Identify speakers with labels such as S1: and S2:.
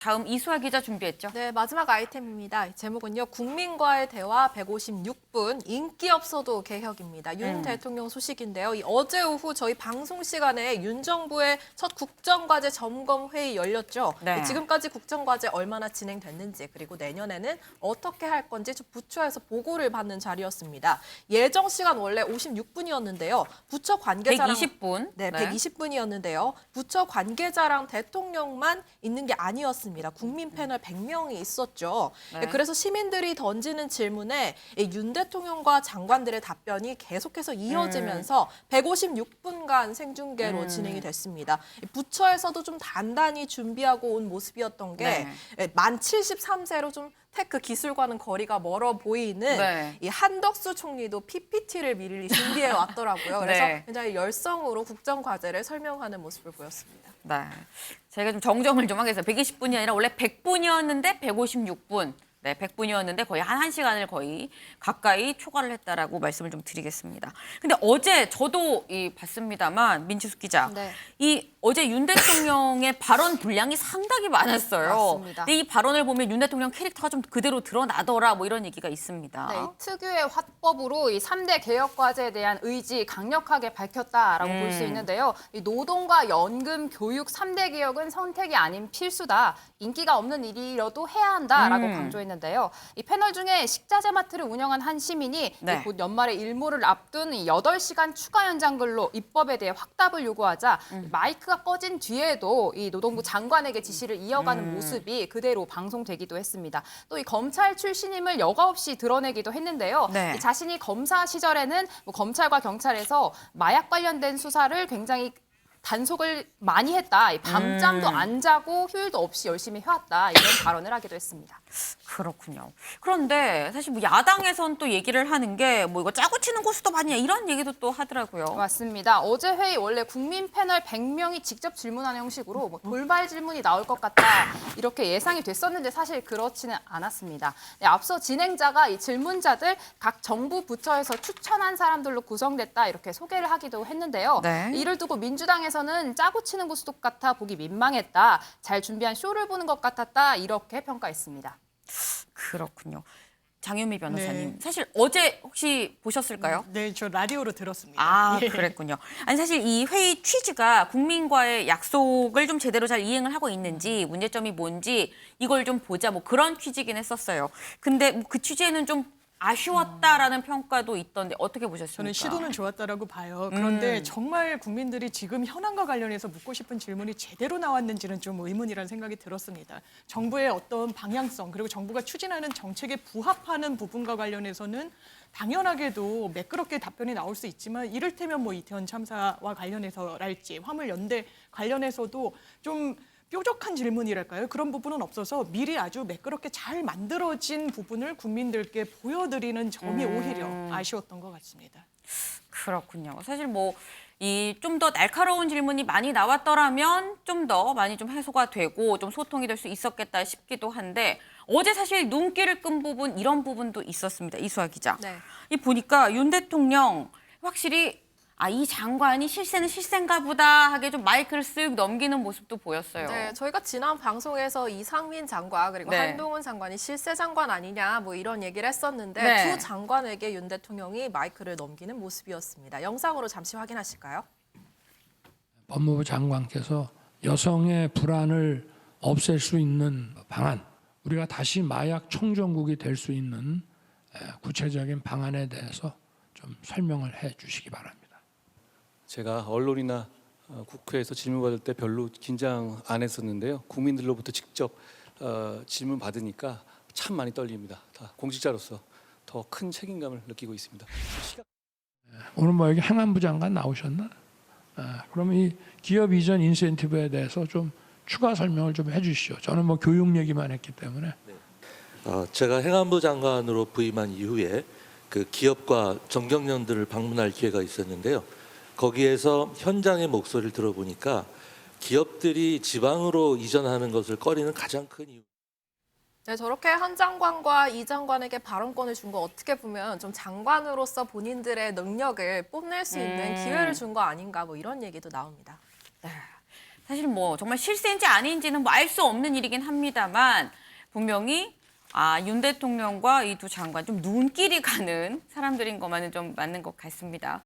S1: 다음 이수아 기자 준비했죠?
S2: 네, 마지막 아이템입니다. 제목은요. 국민과의 대화 156분 인기 없어도 개혁입니다. 윤 대통령 소식인데요. 어제 오후 저희 방송 시간에 윤 정부의 첫 국정과제 점검 회의 열렸죠.
S1: 네.
S2: 지금까지 국정과제 얼마나 진행됐는지 그리고 내년에는 어떻게 할 건지 부처에서 보고를 받는 자리였습니다. 예정 시간 원래 56분이었는데요. 부처 관계자랑
S1: 120분.
S2: 네, 120분이었는데요. 부처 관계자랑 대통령만 있는 게 아니었습니다. 국민 패널 100명이 있었죠.
S1: 네.
S2: 그래서 시민들이 던지는 질문에 윤 대통령과 장관들의 답변이 계속해서 이어지면서 156분간 생중계로 진행이 됐습니다. 부처에서도 좀 단단히 준비하고 온 모습이었던 게 만 73세로 좀 테크 기술과는 거리가 멀어 보이는 이 한덕수 총리도 PPT를 미리 준비해 왔더라고요. 그래서 굉장히 열성으로 국정과제를 설명하는 모습을 보였습니다.
S1: 네. 제가 좀 정정을 좀 하겠습니다. 120분이 아니라 원래 100분이었는데 156분. 네, 100분이었는데 거의 한 1시간을 거의 가까이 초과를 했다라고 말씀을 좀 드리겠습니다. 근데 어제 저도 봤습니다만 민지숙 기자, 이 어제 윤 대통령의 발언 분량이 상당히 많았어요.
S2: 맞습니다.
S1: 근데 이 발언을 보면 윤 대통령 캐릭터가 좀 그대로 드러나더라 뭐 이런 얘기가 있습니다.
S3: 네, 특유의 화법으로 이 3대 개혁 과제에 대한 의지 강력하게 밝혔다라고 볼 수 있는데요. 이 노동과 연금, 교육 3대 개혁은 선택이 아닌 필수다. 인기가 없는 일이라도 해야 한다라고 강조했는데요. 이 패널 중에 식자재 마트를 운영한 한 시민이 곧 연말에 일몰을 앞둔 8시간 추가 연장 근로 입법에 대해 확답을 요구하자 마이크가 꺼진 뒤에도 이 노동부 장관에게 지시를 이어가는 모습이 그대로 방송되기도 했습니다. 또 이 검찰 출신임을 여과 없이 드러내기도 했는데요. 이 자신이 검사 시절에는 뭐 검찰과 경찰에서 마약 관련된 수사를 굉장히 단속을 많이 했다. 밤잠도 안 자고 휴일도 없이 열심히 해왔다. 이런 발언을 하기도 했습니다.
S1: 그렇군요. 그런데 사실 뭐 야당에선 또 얘기를 하는 게 뭐 이거 짜고 치는 고스톱 아니냐 이런 얘기도 또 하더라고요.
S3: 맞습니다. 어제 회의 원래 국민 패널 100명이 직접 질문하는 형식으로 뭐 돌발 질문이 나올 것 같다 이렇게 예상이 됐었는데 사실 그렇지는 않았습니다. 네, 앞서 진행자가 이 질문자들 각 정부 부처에서 추천한 사람들로 구성됐다 이렇게 소개를 하기도 했는데요. 이를 두고 민주당에서는 짜고 치는 고스톱 같아 보기 민망했다. 잘 준비한 쇼를 보는 것 같았다 이렇게 평가했습니다.
S1: 그렇군요. 장유미 변호사님, 사실 어제 혹시 보셨을까요?
S4: 네, 저 라디오로 들었습니다.
S1: 아, 그랬군요. 아니 사실 이 회의 취지가 국민과의 약속을 좀 제대로 잘 이행을 하고 있는지 문제점이 뭔지 이걸 좀 보자 뭐 그런 취지긴 했었어요. 근데 뭐 그 취지에는 좀 아쉬웠다라는 평가도 있던데 어떻게 보셨습니까?
S4: 저는 시도는 좋았다라고 봐요. 그런데 정말 국민들이 지금 현안과 관련해서 묻고 싶은 질문이 제대로 나왔는지는 좀 의문이라는 생각이 들었습니다. 정부의 어떤 방향성 그리고 정부가 추진하는 정책에 부합하는 부분과 관련해서는 당연하게도 매끄럽게 답변이 나올 수 있지만 이를테면 뭐 이태원 참사와 관련해서랄지 화물연대 관련해서도 좀 뾰족한 질문이랄까요? 그런 부분은 없어서 미리 아주 매끄럽게 잘 만들어진 부분을 국민들께 보여드리는 점이 오히려 아쉬웠던 것 같습니다.
S1: 그렇군요. 사실 뭐 이 좀 더 날카로운 질문이 많이 나왔더라면 좀 더 많이 좀 해소가 되고 좀 소통이 될 수 있었겠다 싶기도 한데 어제 사실 눈길을 끈 부분 이런 부분도 있었습니다. 이수아 기자. 이 보니까 윤 대통령 확실히 이 장관이 실세는 실세인가 보다 하게 좀 마이크를 쓱 넘기는 모습도 보였어요.
S2: 네, 저희가 지난 방송에서 이상민 장관 그리고 한동훈 장관이 실세 장관 아니냐 뭐 이런 얘기를 했었는데 두 장관에게 윤 대통령이 마이크를 넘기는 모습이었습니다. 영상으로 잠시 확인하실까요?
S5: 법무부 장관께서 여성의 불안을 없앨 수 있는 방안, 우리가 다시 마약 청정국이 될 수 있는 구체적인 방안에 대해서 좀 설명을 해 주시기 바랍니다.
S6: 제가 언론이나 국회에서 질문받을 때 별로 긴장 안 했었는데요. 국민들로부터 직접 질문 받으니까 참 많이 떨립니다. 다 공직자로서 더 큰 책임감을 느끼고 있습니다.
S5: 오늘 뭐 여기 행안부 장관 나오셨나? 그러면 이 기업 이전 인센티브에 대해서 좀 추가 설명을 좀 해주시죠. 저는 뭐 교육 얘기만 했기 때문에.
S7: 제가 행안부 장관으로 부임한 이후에 그 기업과 정경련들을 방문할 기회가 있었는데요. 거기에서 현장의 목소리를 들어보니까 기업들이 지방으로 이전하는 것을 꺼리는 가장 큰 이유.
S2: 네, 저렇게 한 장관과 이 장관에게 발언권을 준 거 어떻게 보면 좀 장관으로서 본인들의 능력을 뽐낼 수 있는 기회를 준 거 아닌가 뭐 이런 얘기도 나옵니다.
S1: 사실 뭐 정말 실세인지 아닌지는 뭐 알 수 없는 일이긴 합니다만 분명히 윤 대통령과 이 두 장관 좀 눈길이 가는 사람들인 것만은 좀 맞는 것 같습니다.